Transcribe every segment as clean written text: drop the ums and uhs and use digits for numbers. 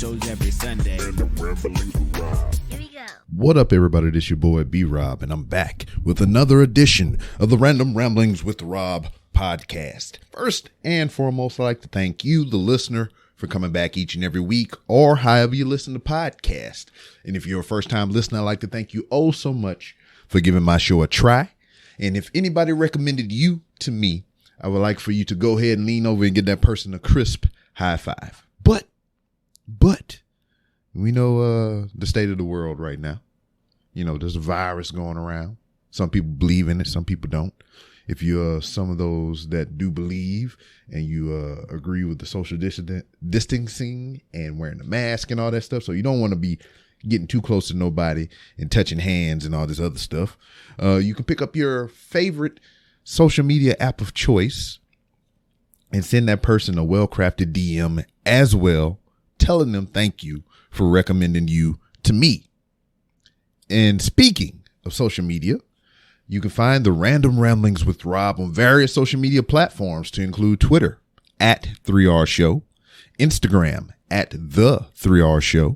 shows every Sunday. Here we go. What up, everybody? This your boy B-Rob, and I'm back with another edition of the Random Ramblings with Rob podcast. First and foremost, I'd like to thank you, the listener, for coming back each and every week, or however you listen to podcasts. And if you're a first-time listener, I'd like to thank you oh so much for giving my show a try. And if anybody recommended you to me, I would like for you to go ahead and lean over and give that person a crisp high five. But we know the state of the world right now. You know, there's a virus going around. Some people believe in it, some people don't. If you're some of those that do believe and you agree with the social distancing and wearing the mask and all that stuff, so you don't want to be getting too close to nobody and touching hands and all this other stuff, you can pick up your favorite social media app of choice and send that person a well-crafted DM as well, telling them thank you for recommending you to me. And speaking of social media, you can find the Random Ramblings with Rob on various social media platforms to include Twitter at 3R Show, Instagram at The 3R Show,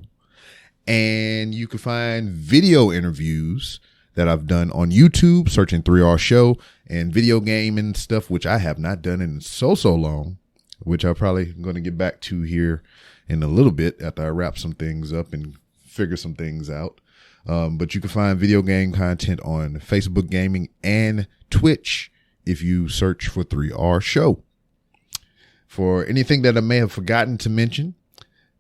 and you can find video interviews that I've done on YouTube, searching 3R Show, and video game and stuff, which I have not done in so long, which I'm probably going to get back to here in a little bit after I wrap some things up and figure some things out. But you can find video game content on Facebook Gaming and Twitch if you search for 3R Show. For anything that I may have forgotten to mention,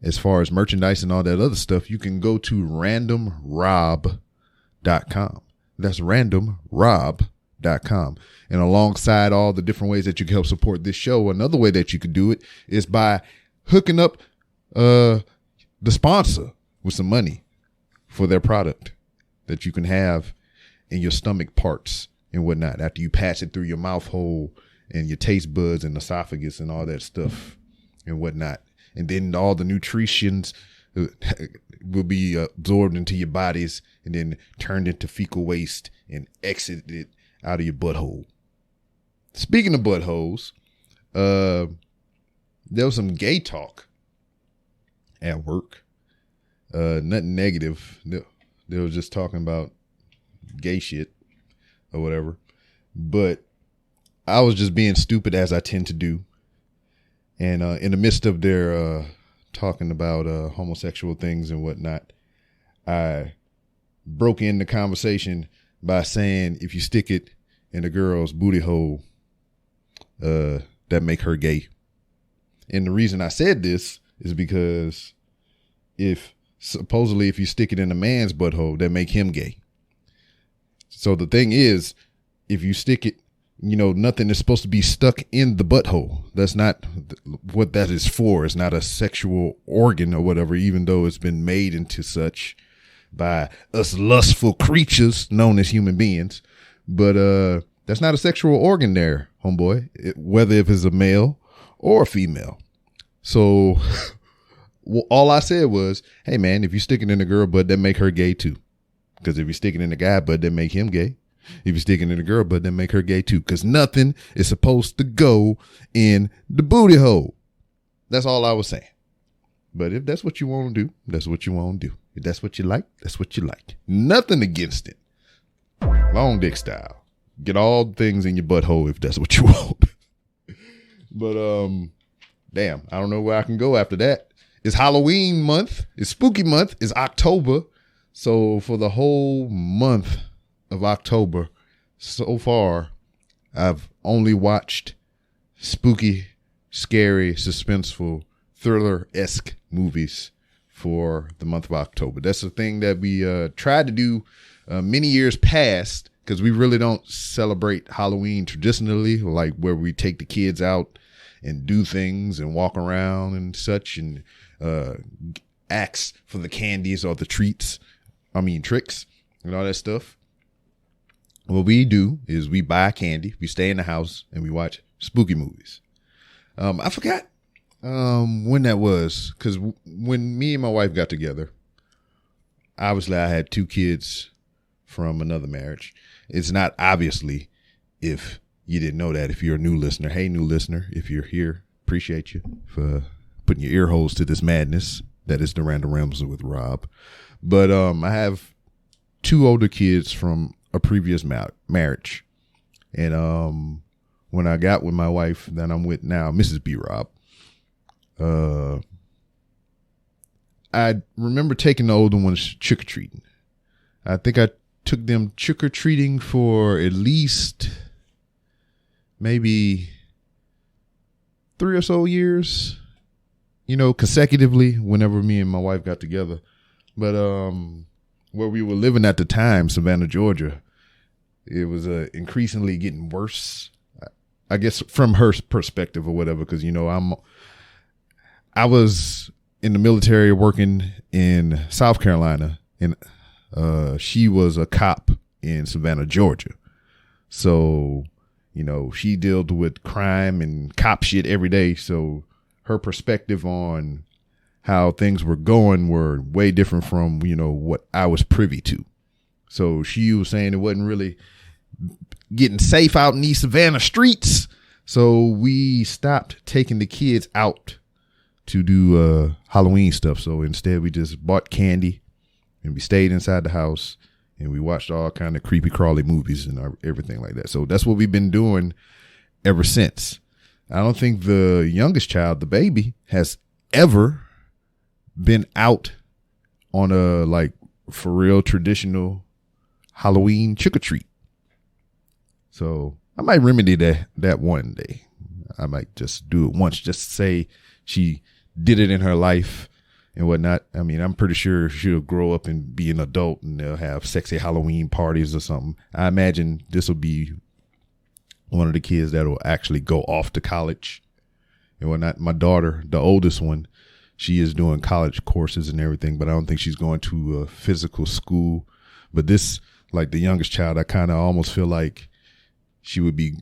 as far as merchandise and all that other stuff, you can go to randomrob.com. That's randomrob.com. And alongside all the different ways that you can help support this show, another way that you could do it is by hooking up the sponsor with some money for their product that you can have in your stomach parts and whatnot after you pass it through your mouth hole and your taste buds and esophagus and all that stuff and whatnot. And then all the nutritions will be absorbed into your bodies and then turned into fecal waste and exited out of your butthole. Speaking of buttholes, there was some gay talk at work. Nothing negative. They were just talking about gay shit or whatever. But I was just being stupid, as I tend to do. And in the midst of their talking about homosexual things and whatnot, I broke in the conversation by saying, if you stick it in a girl's booty hole, that make her gay. And the reason I said this is because supposedly if you stick it in a man's butthole, that make him gay. So the thing is, if you stick it, you know, nothing is supposed to be stuck in the butthole. That's not what that is for. It's not a sexual organ or whatever, even though it's been made into such by us lustful creatures known as human beings. But that's not a sexual organ there, homeboy, whether if it's a male or a female. So well, all I said was, hey, man, if you stick it in a girl butt, that make her gay too. Because if you stick it in a guy butt, that make him gay. If you stick it in a girl butt, that make her gay too. Because nothing is supposed to go in the booty hole. That's all I was saying. But if that's what you want to do, that's what you want to do. If that's what you like, that's what you like. Nothing against it. Long dick style. Get all the things in your butthole if that's what you want. But damn, I don't know where I can go after that. It's Halloween month. It's spooky month. It's October. So for the whole month of October, so far, I've only watched spooky, scary, suspenseful, thriller-esque movies for the month of October. That's the thing that we tried to do many years past, because we really don't celebrate Halloween traditionally, like where we take the kids out and do things and walk around and such and ask for the candies or the tricks and all that stuff. What we do is we buy candy, we stay in the house, and we watch spooky movies. I forgot when that was, because when me and my wife got together, obviously I had 2 kids from another marriage. It's not obviously, if you didn't know that, if you're a new listener. Hey, new listener, if you're here, appreciate you for putting your ear holes to this madness. That is the Random Rambles with Rob. But I have 2 older kids from a previous marriage. And when I got with my wife that I'm with now, Mrs. B. Rob, I remember taking the older ones trick-or-treating. I think I took them trick-or-treating for at least maybe 3 or so years, consecutively whenever me and my wife got together. But where we were living at the time, Savannah, Georgia, it was increasingly getting worse, I guess, from her perspective or whatever, because, I was in the military working in South Carolina, and she was a cop in Savannah, Georgia. So, she dealt with crime and cop shit every day. So her perspective on how things were going were way different from, what I was privy to. So she was saying it wasn't really getting safe out in these Savannah streets. So we stopped taking the kids out to do Halloween stuff. So instead we just bought candy and we stayed inside the house and we watched all kind of creepy crawly movies and everything like that. So that's what we've been doing ever since. I don't think the youngest child, the baby, has ever been out on a for real traditional Halloween trick or treat. So I might remedy that one day. I might just do it once, just to say she did it in her life and whatnot. I mean, I'm pretty sure she'll grow up and be an adult and they'll have sexy Halloween parties or something. I imagine this will be one of the kids that will actually go off to college and whatnot. My daughter, the oldest one, she is doing college courses and everything, but I don't think she's going to a physical school. But this, the youngest child, I kind of almost feel like she would be,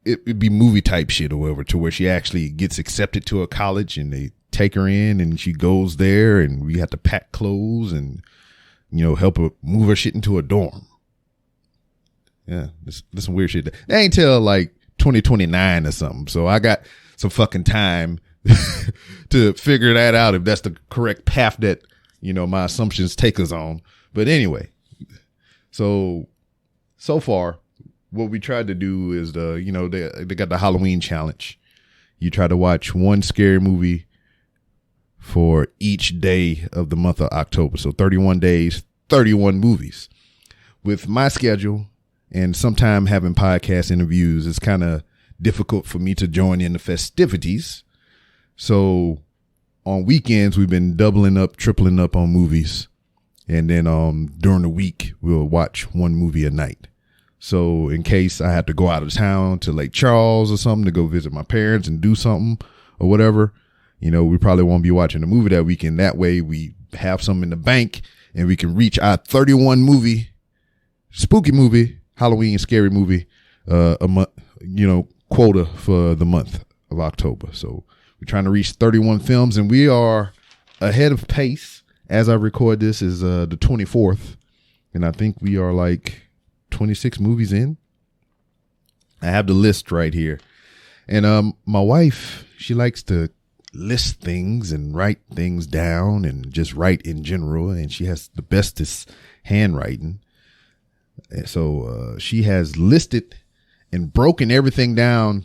it'd be movie type shit or whatever, to where she actually gets accepted to a college and they take her in and she goes there and we have to pack clothes and, help her move her shit into a dorm. Yeah, this some weird shit. They ain't till 2029 or something. So I got some fucking time to figure that out, if that's the correct path that, my assumptions take us on. But anyway, so far, what we tried to do is they got the Halloween challenge. You try to watch one scary movie for each day of the month of October. So 31 days, 31 movies. With my schedule and sometime having podcast interviews, it's kind of difficult for me to join in the festivities. So on weekends, we've been doubling up, tripling up on movies. And then during the week, we'll watch one movie a night. So in case I have to go out of town to Lake Charles or something to go visit my parents and do something or whatever, we probably won't be watching a movie that weekend. That way we have some in the bank and we can reach our 31 movie, spooky movie, Halloween scary movie, a month, quota for the month of October. So we're trying to reach 31 films and we are ahead of pace. As I record this is the 24th. And I think we are 26 movies in. I have the list right here. And my wife, she likes to list things and write things down and just write in general. And she has the bestest handwriting. And so she has listed and broken everything down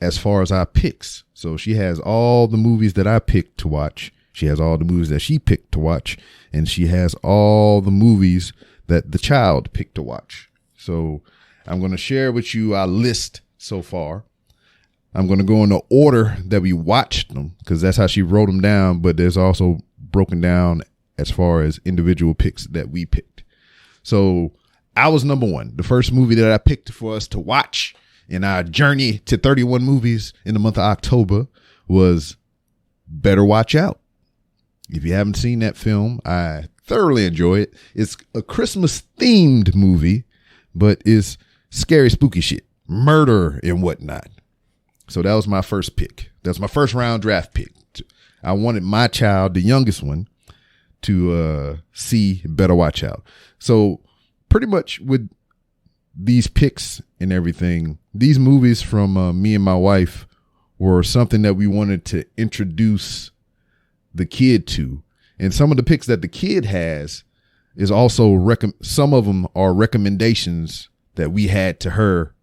as far as our picks. So she has all the movies that I picked to watch. She has all the movies that she picked to watch. And she has all the movies that the child picked to watch. So I'm going to share with you our list so far. I'm going to go in the order that we watched them because that's how she wrote them down. But there's also broken down as far as individual picks that we picked. So I was number one. The first movie that I picked for us to watch in our journey to 31 movies in the month of October was Better Watch Out. If you haven't seen that film, I thoroughly enjoy it. It's a Christmas themed movie, but it's scary, spooky shit, murder and whatnot. So that was my first pick. That's my first round draft pick. I wanted my child, the youngest one, to see Better Watch Out. So pretty much with these picks and everything, these movies from me and my wife were something that we wanted to introduce the kid to. And some of the picks that the kid has is also some of them are recommendations that we had to her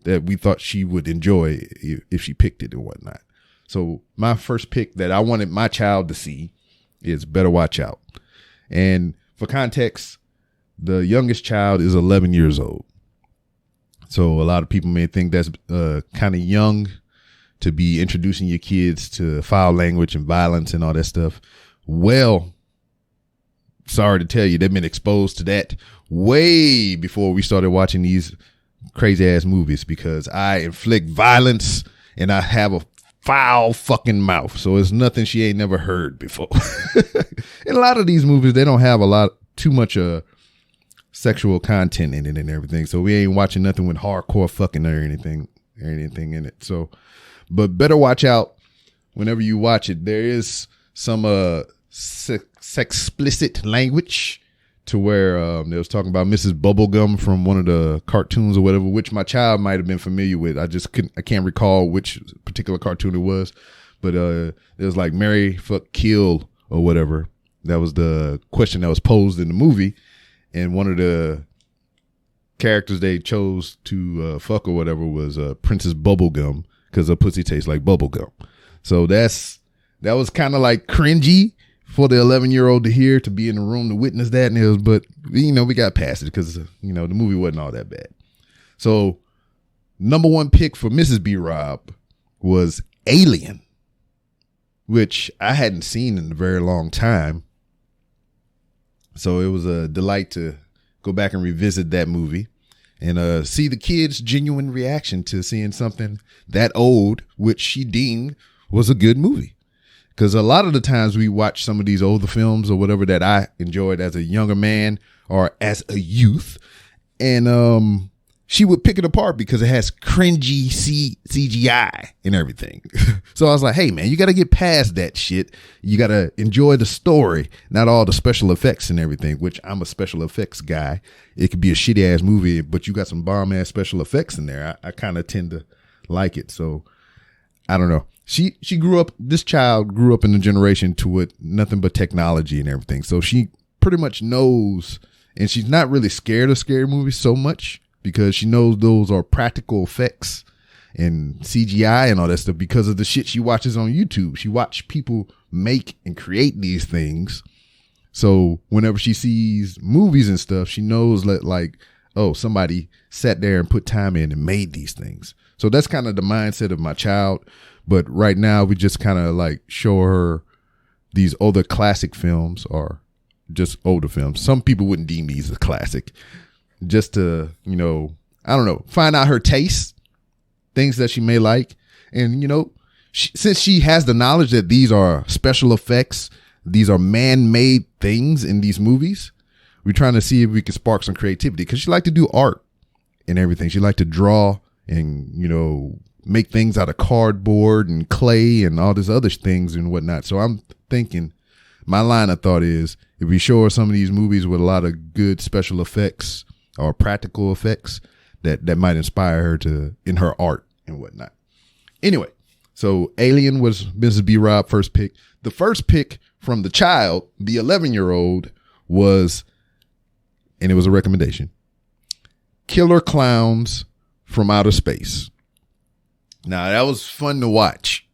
that we thought she would enjoy if she picked it and whatnot. So my first pick that I wanted my child to see is Better Watch Out. And for context, the youngest child is 11 years old. So a lot of people may think that's kind of young to be introducing your kids to foul language and violence and all that stuff. Well, sorry to tell you, they've been exposed to that way before we started watching these crazy ass movies, because I inflict violence and I have a foul fucking mouth. So it's nothing she ain't never heard before. In a lot of these movies, they don't have too much sexual content in it and everything. So we ain't watching nothing with hardcore fucking or anything in it. So, but Better Watch Out. Whenever you watch it, there is some sex-explicit language to where they was talking about Mrs. Bubblegum from one of the cartoons or whatever, which my child might have been familiar with. I can't recall which particular cartoon it was, but it was like marry, fuck, kill or whatever. That was the question that was posed in the movie. And one of the characters they chose to fuck or whatever was Princess Bubblegum, because her pussy tastes like bubblegum. So that was kind of like cringy for the 11-year-old to hear, to be in the room to witness that. And but we got past it because, the movie wasn't all that bad. So number one pick for Mrs. B. Rob was Alien, which I hadn't seen in a very long time. So it was a delight to go back and revisit that movie and see the kid's genuine reaction to seeing something that old, which she deemed was a good movie. Because a lot of the times we watch some of these older films or whatever that I enjoyed as a younger man or as a youth, and she would pick it apart because it has cringy CGI and everything. So I was like, hey, man, you got to get past that shit. You got to enjoy the story, not all the special effects and everything, which I'm a special effects guy. It could be a shitty ass movie, but you got some bomb ass special effects in there. I kind of tend to like it. So I don't know. This child grew up in a generation to with nothing but technology and everything. So she pretty much knows, and she's not really scared of scary movies so much, because she knows those are practical effects and CGI and all that stuff because of the shit she watches on YouTube. She watched people make and create these things. So whenever she sees movies and stuff, she knows that, like, oh, somebody sat there and put time in and made these things. So that's kind of the mindset of my child. But right now we just kind of like show her these older classic films, or just older films. Some people wouldn't deem these a classic. Just to, I don't know, find out her tastes, things that she may like. And, since she has the knowledge that these are special effects, these are man-made things in these movies, we're trying to see if we can spark some creativity, because she liked to do art and everything. She liked to draw and, make things out of cardboard and clay and all this other things and whatnot. So I'm thinking, my line of thought is, if we show her some of these movies with a lot of good special effects or practical effects, that might inspire her in her art and whatnot. Anyway, so Alien was Mrs. B. Rob first pick. The first pick from the child, the 11-year-old, was, and it was a recommendation, Killer Clowns from Outer Space. Now, that was fun to watch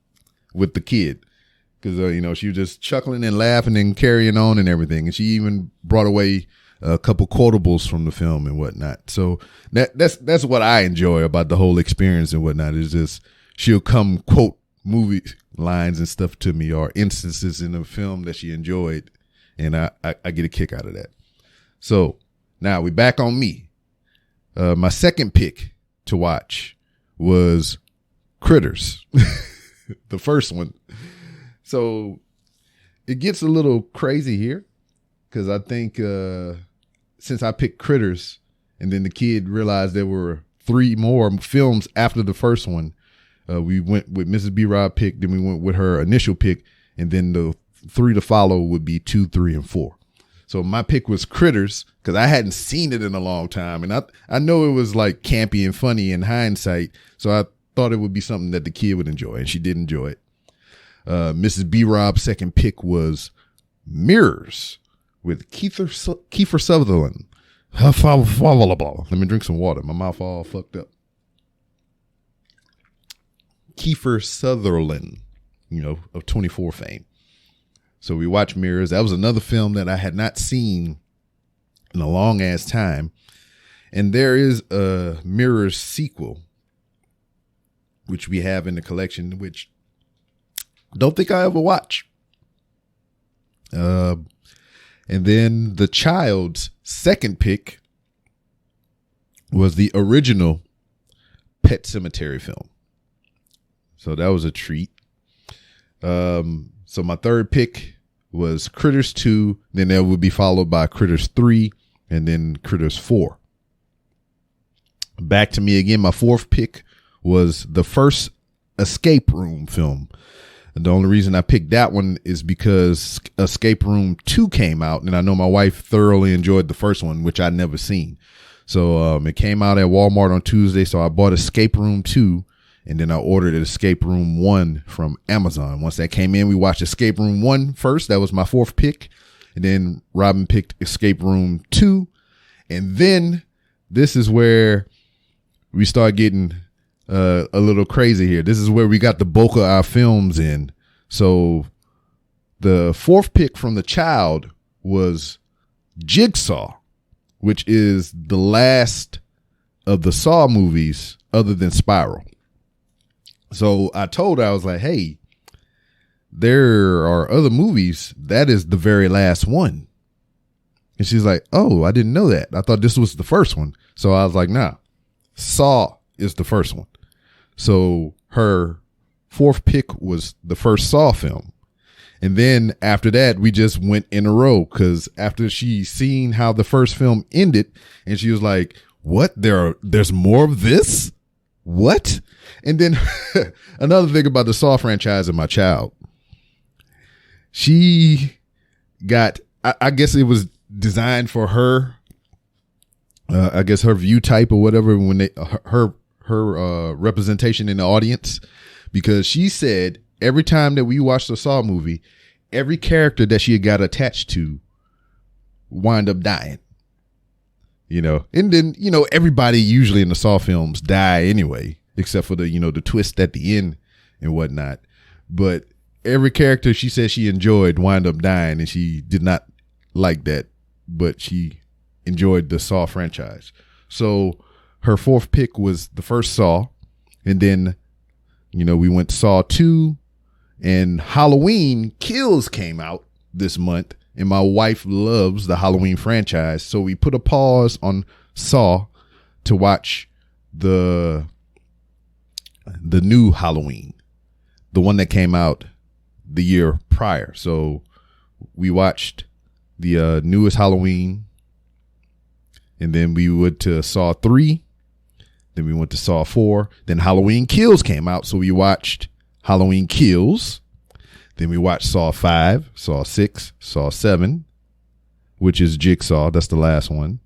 with the kid, because, she was just chuckling and laughing and carrying on and everything. And she even brought away a couple quotables from the film and whatnot. So that's what I enjoy about the whole experience and whatnot, is just she'll come quote movie lines and stuff to me, or instances in a film that she enjoyed, and I get a kick out of that. So now we back on me. My second pick to watch was Critters, the first one. So it gets a little crazy here, because I think since I picked Critters, and then the kid realized there were 3 more films after the first one, we went with Mrs. B. Rob pick, then we went with her initial pick, and then the 3 to follow would be 2, 3, and 4. So my pick was Critters, because I hadn't seen it in a long time, and I know it was like campy and funny in hindsight, so I thought it would be something that the kid would enjoy, and she did enjoy it. Mrs. B. Rob's second pick was Mirrors with Kiefer Sutherland. Let me drink some water. My mouth all fucked up. Kiefer Sutherland, of 24 fame. So we watched Mirrors. That was another film that I had not seen in a long ass time. And there is a Mirrors sequel, which we have in the collection, which I don't think I ever watch. And then the child's second pick was the original Pet Sematary film. So that was a treat. So my third pick was Critters 2. Then that would be followed by Critters 3 and then Critters 4. Back to me again. My fourth pick was the first Escape Room film. And the only reason I picked that one is because Escape Room 2 came out, and I know my wife thoroughly enjoyed the first one, which I'd never seen. So it came out at Walmart on Tuesday, so I bought Escape Room 2, and then I ordered Escape Room 1 from Amazon. Once that came in, we watched Escape Room 1 first. That was my fourth pick. And then Robin picked Escape Room 2. And then this is where we start getting a little crazy here. This is where we got the bulk of our films in. So the fourth pick from the child was Jigsaw, which is the last of the Saw movies other than Spiral. So I told her, I was like, hey, there are other movies. That is the very last one. And she's like, oh, I didn't know that. I thought this was the first one. So I was like, nah, Saw is the first one. So her fourth pick was the first Saw film. And then after that, we just went in a row, because after she seen how the first film ended, and she was like, what? There's more of this? What? And then another thing about the Saw franchise and my child, she got, I guess it was designed for her, I guess her view type or whatever, when they, her representation in the audience, because she said every time that we watched the Saw movie, every character that she had got attached to wind up dying, and then, everybody usually in the Saw films die anyway, except for the, the twist at the end and whatnot. But every character she said she enjoyed wind up dying, and she did not like that, but she enjoyed the Saw franchise. So her fourth pick was the first Saw. And then, we went to Saw 2, and Halloween Kills came out this month. And my wife loves the Halloween franchise. So we put a pause on Saw to watch the new Halloween, the one that came out the year prior. So we watched the newest Halloween, and then we went to Saw 3. Then we went to Saw 4. Then Halloween Kills came out, so we watched Halloween Kills. Then we watched Saw 5, Saw 6, Saw 7, which is Jigsaw. That's the last one.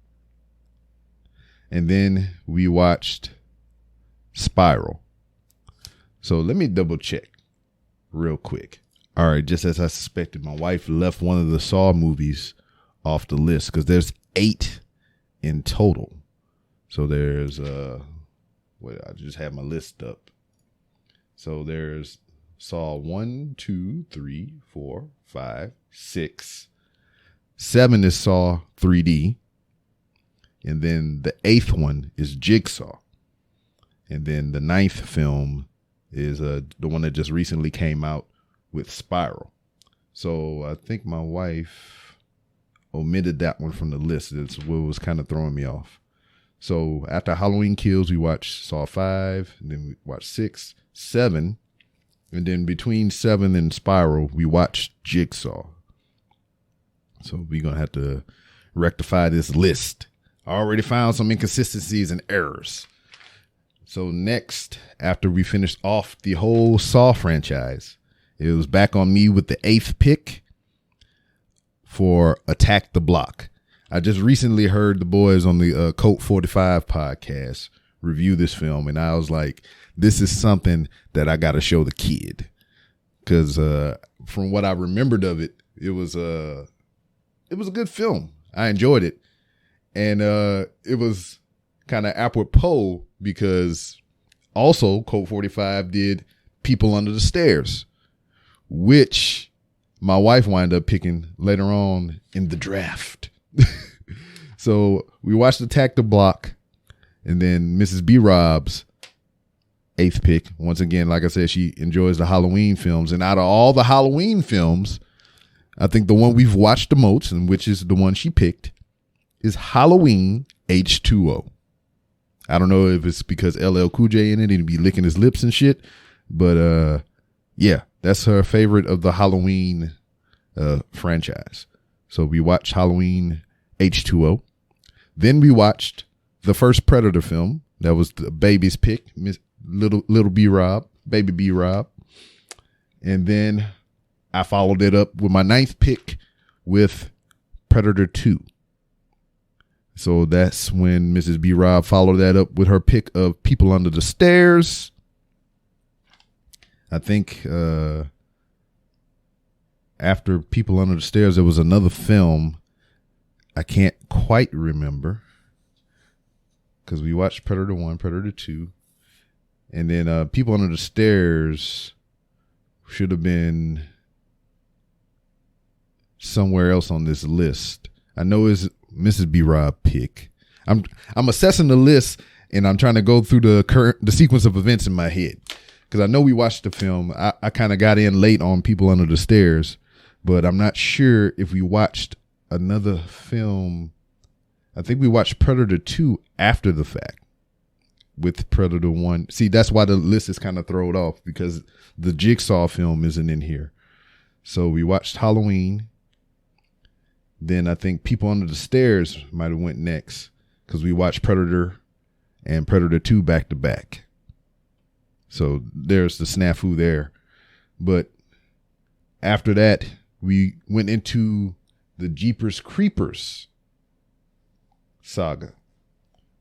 And then we watched Spiral. So let me double check real quick. All right, just as I suspected, my wife left one of the Saw movies off the list, because there's 8 in total. So there's I just have my list up. So there's Saw 1, 2, 3, 4, 5, 6. 7 is Saw 3D. And then the 8th one is Jigsaw. And then the 9th film is the one that just recently came out with Spiral. So I think my wife omitted that one from the list. That's what was kind of throwing me off. So after Halloween Kills, we watched Saw 5, and then we watched 6, 7, and then between 7 and Spiral, we watched Jigsaw. So we're going to have to rectify this list. I already found some inconsistencies and errors. So next, after we finished off the whole Saw franchise, it was back on me with the 8th pick for Attack the Block. I just recently heard the boys on the Cult 45 podcast review this film, and I was like, this is something that I got to show the kid, because from what I remembered of it, It was a good film. I enjoyed it. And it was kind of apropos because also Code 45 did People Under the Stairs, which my wife wound up picking later on in the draft. So we watched Attack the Block, and then Mrs. B. Rob's 8th pick. Once again, like I said, she enjoys the Halloween films. And out of all the Halloween films, I think the one we've watched the most, and which is the one she picked, is Halloween H2O. I don't know if it's because LL Cool J in it and he'd be licking his lips and shit, but yeah, that's her favorite of the Halloween franchise. So we watched Halloween H2O. Then we watched the first Predator film. That was the baby's pick, Little B Rob, Baby B Rob. And then I followed it up with my 9th pick with Predator 2. So that's when Mrs. B. Rob followed that up with her pick of People Under the Stairs. I think after People Under the Stairs, there was another film. I can't quite remember because we watched Predator 1, Predator 2. And then People Under the Stairs should have been somewhere else on this list. I know it's Mrs. B. Rob pick. I'm assessing the list and I'm trying to go through the sequence of events in my head because I know we watched the film. I kind of got in late on People Under the Stairs, but I'm not sure if we watched another film. I think we watched Predator 2 after the fact with Predator 1. See, that's why the list is kind of thrown off because the Jigsaw film isn't in here. So we watched Halloween. Then I think People Under the Stairs might have went next because we watched Predator and Predator 2 back to back. So there's the snafu there. But after that, we went into the Jeepers Creepers saga,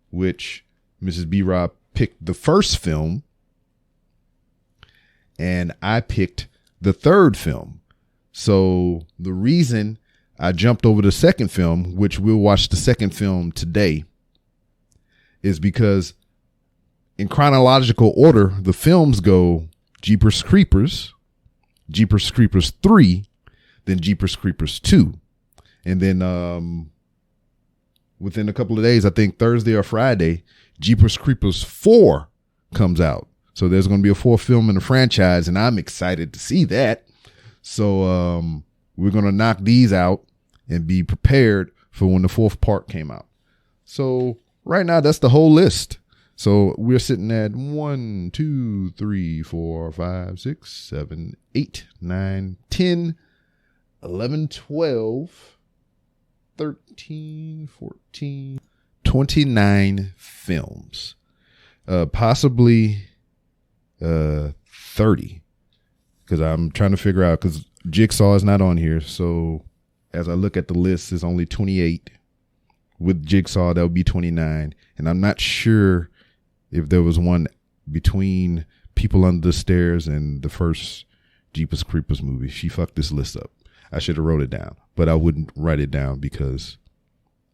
which Mrs. B. Rob picked the first film and I picked the third film. So the reason I jumped over the second film, which we'll watch the second film today, is because in chronological order, the films go Jeepers Creepers, Jeepers Creepers 3, then Jeepers Creepers 2. And then within a couple of days, I think Thursday or Friday, Jeepers Creepers 4 comes out. So there's going to be a 4th film in the franchise, and I'm excited to see that. So we're going to knock these out and be prepared for when the 4th part came out. So right now, that's the whole list. So we're sitting at 1, 2, 3, 4, 5, 6, 7, 8, 9, 10, 11, 12, 13, 14, 29 films. Possibly 30. Because I'm trying to figure out, because Jigsaw is not on here. So as I look at the list, it's only 28. With Jigsaw, that would be 29. And I'm not sure if there was one between People Under the Stairs and the first Jeepers Creepers movie. She fucked this list up. I should have wrote it down, but I wouldn't write it down because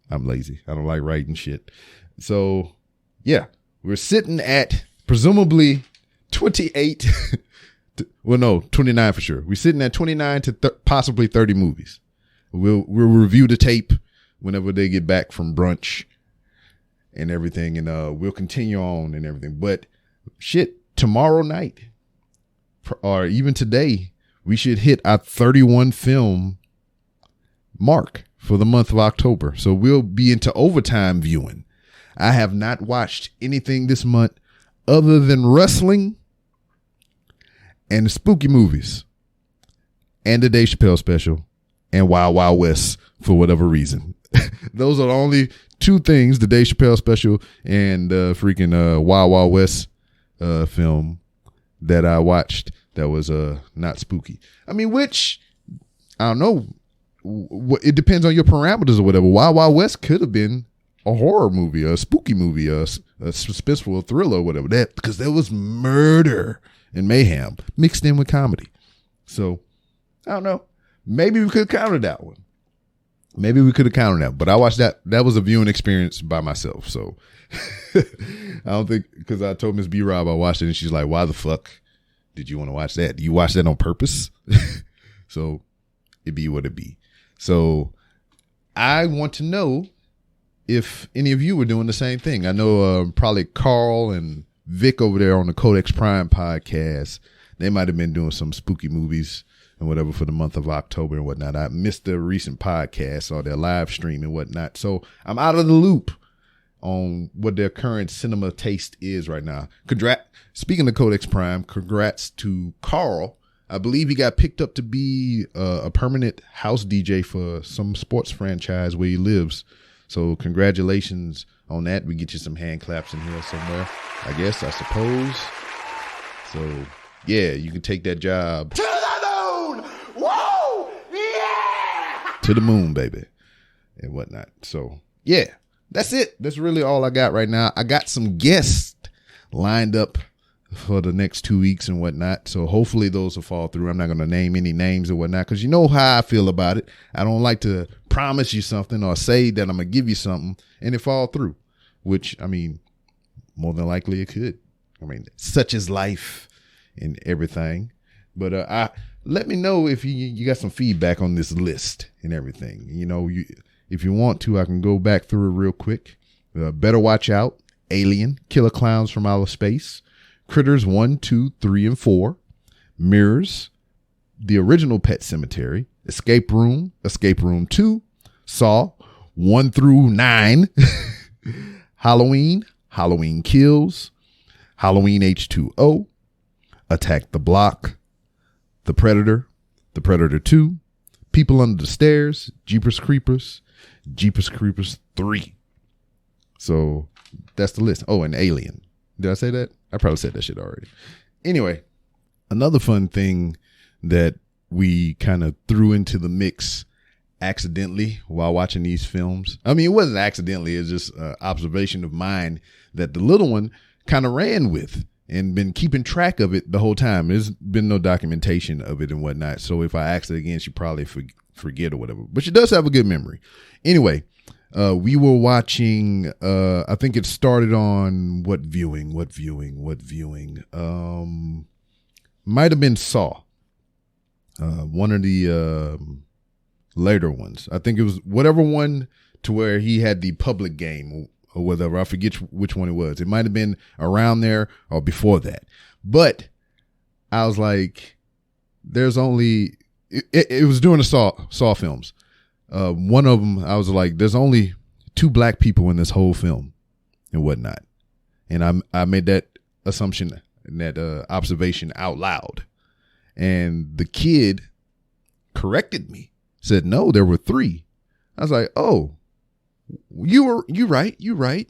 I'm lazy. I don't like writing shit. So yeah, we're sitting at presumably 28. Well, no, 29 for sure. We're sitting at 29 to possibly 30 movies. We'll review the tape whenever they get back from brunch and everything, and we'll continue on and everything. But shit, tomorrow night or even today, we should hit our 31 film mark for the month of October. So we'll be into overtime viewing. I have not watched anything this month other than wrestling and the spooky movies and the Dave Chappelle special and Wild Wild West for whatever reason. Those are the only two things, the Dave Chappelle special and freaking Wild Wild West film that I watched that was not spooky. I mean, which, I don't know, it depends on your parameters or whatever. Wild Wild West could have been a horror movie, a spooky movie, a suspenseful thriller or whatever, that because there was murder and mayhem mixed in with comedy. So I don't know, maybe we could have counted that one. Maybe we could have counted that, but I watched that. That was a viewing experience by myself. So I don't think, because I told Miss B Rob I watched it, and she's like, "Why the fuck did you want to watch that? Do you watch that on purpose?" So it be what it be. So I want to know if any of you were doing the same thing. I know probably Carl and Vic over there on the Codex Prime podcast, they might have been doing some spooky movies and whatever for the month of October and whatnot. I missed their recent podcast or their live stream and whatnot. So I'm out of the loop on what their current cinema taste is right now. Speaking of Codex Prime, congrats to Carl. I believe he got picked up to be a permanent house DJ for some sports franchise where he lives. So congratulations on that. We get you some hand claps in here somewhere, I suppose. So yeah, you can take that job. Whoa! Yeah! To the moon, baby. And whatnot. So, yeah, that's it. That's really all I got right now. I got some guests lined up for the next 2 weeks and whatnot. So hopefully those will fall through. I'm not going to name any names or whatnot because you know how I feel about it. I don't like to promise you something or say that I'm going to give you something and it fall through, which, I mean, more than likely it could. I mean, such is life and everything. But let me know if you got some feedback on this list and everything. You know, if you want to, I can go back through it real quick. Better Watch Out, Alien, Killer Clowns from Outer Space, Critters 1, 2, 3, and 4, Mirrors, the original Pet Cemetery, Escape Room 2, Saw 1 through 9, Halloween, Halloween Kills, Halloween H2O, Attack the Block, The Predator 2, People Under the Stairs, Jeepers Creepers 3. So that's the list. Oh, and Alien. Did I say that? I probably said that shit already. Anyway, another fun thing that we kind of threw into the mix accidentally while watching these films. I mean, it wasn't accidentally. It's just an observation of mine that the little one kind of ran with and been keeping track of it the whole time. There's been no documentation of it and whatnot. So if I ask it again, she probably forget or whatever. But she does have a good memory. Anyway, we were watching, I think it started on what viewing? Might have been Saw. One of the later ones. I think it was whatever one to where he had the public game or whatever. I forget which one it was. It might have been around there or before that. But I was like, there's only, it was during the Saw films. One of them, I was like, there's only 2 black people in this whole film and whatnot. And I made that assumption and that observation out loud. And the kid corrected me, said, no, there were 3. I was like, oh, you right.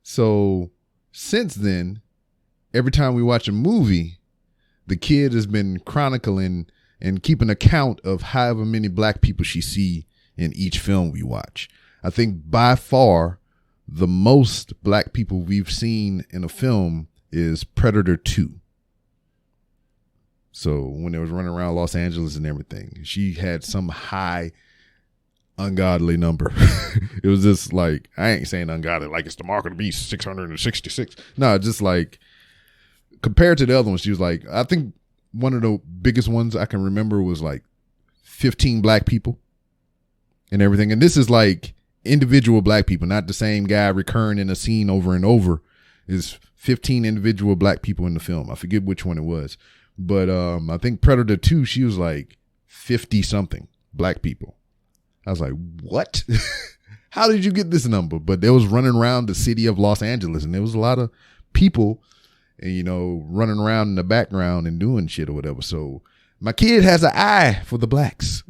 So since then, every time we watch a movie, the kid has been chronicling and keeping account of however many black people she see in each film we watch. I think by far the most black people we've seen in a film is Predator 2. So when they was running around Los Angeles and everything, she had some high ungodly number. It was just like, I ain't saying ungodly like it's the mark of the beast, 666. No, just like compared to the other ones, she was like, I think one of the biggest ones I can remember was like 15 black people and everything. And this is like individual black people, not the same guy recurring in a scene over and over. Is 15 individual black people in the film. I forget which one it was. But I think Predator 2, she was like 50 something black people. I was like, what? How did you get this number? But they was running around the city of Los Angeles and there was a lot of people, you know, running around in the background and doing shit or whatever. So my kid has an eye for the blacks.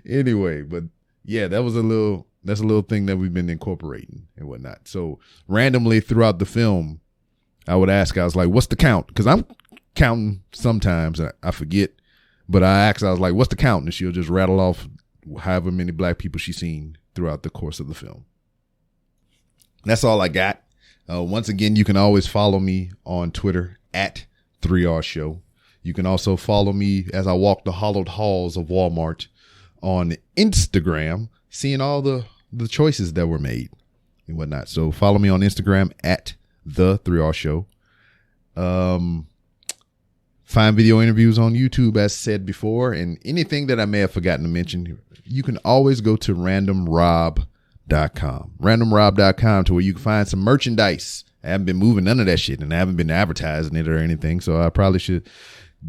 Anyway, but yeah, that's a little thing that we've been incorporating and whatnot. So randomly throughout the film, I would ask, I was like, what's the count? Because I'm counting sometimes, I forget. But I asked, I was like, what's the count? And she'll just rattle off however many black people she's seen throughout the course of the film. That's all I got. Once again, you can always follow me on Twitter at 3R Show. You can also follow me as I walk the hollowed halls of Walmart on Instagram, seeing all the choices that were made and whatnot. So follow me on Instagram at The 3R Show. Find video interviews on YouTube, as said before, and anything that I may have forgotten to mention, you can always go to randomrob.com. Randomrob.com, to where you can find some merchandise. I haven't been moving none of that shit, and I haven't been advertising it or anything, so I probably should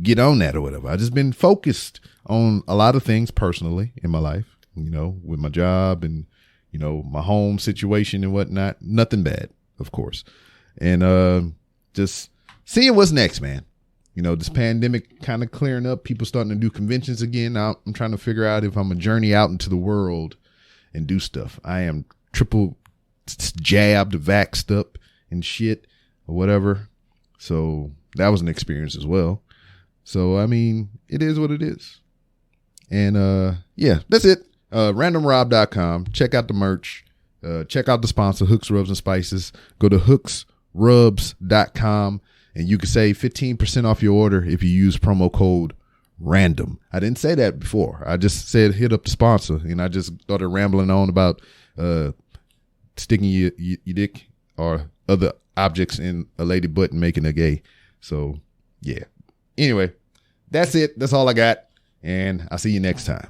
get on that or whatever. I've just been focused on a lot of things personally in my life, with my job and, my home situation and whatnot. Nothing bad, of course. And just seeing what's next, man. This pandemic kind of clearing up, people starting to do conventions again. Now I'm trying to figure out if I'm a journey out into the world and do stuff. I am triple jabbed, vaxxed up and shit or whatever. So that was an experience as well. So, I mean, it is what it is. And yeah, that's it. Randomrob.com. Check out the merch. Check out the sponsor, Hooks, Rubs, and Spices. Go to hooksrubs.com. And you can save 15% off your order if you use promo code RANDOM. I didn't say that before. I just said hit up the sponsor. And I just started rambling on about sticking your dick or other objects in a lady butt and making her gay. So, yeah. Anyway, that's it. That's all I got. And I'll see you next time.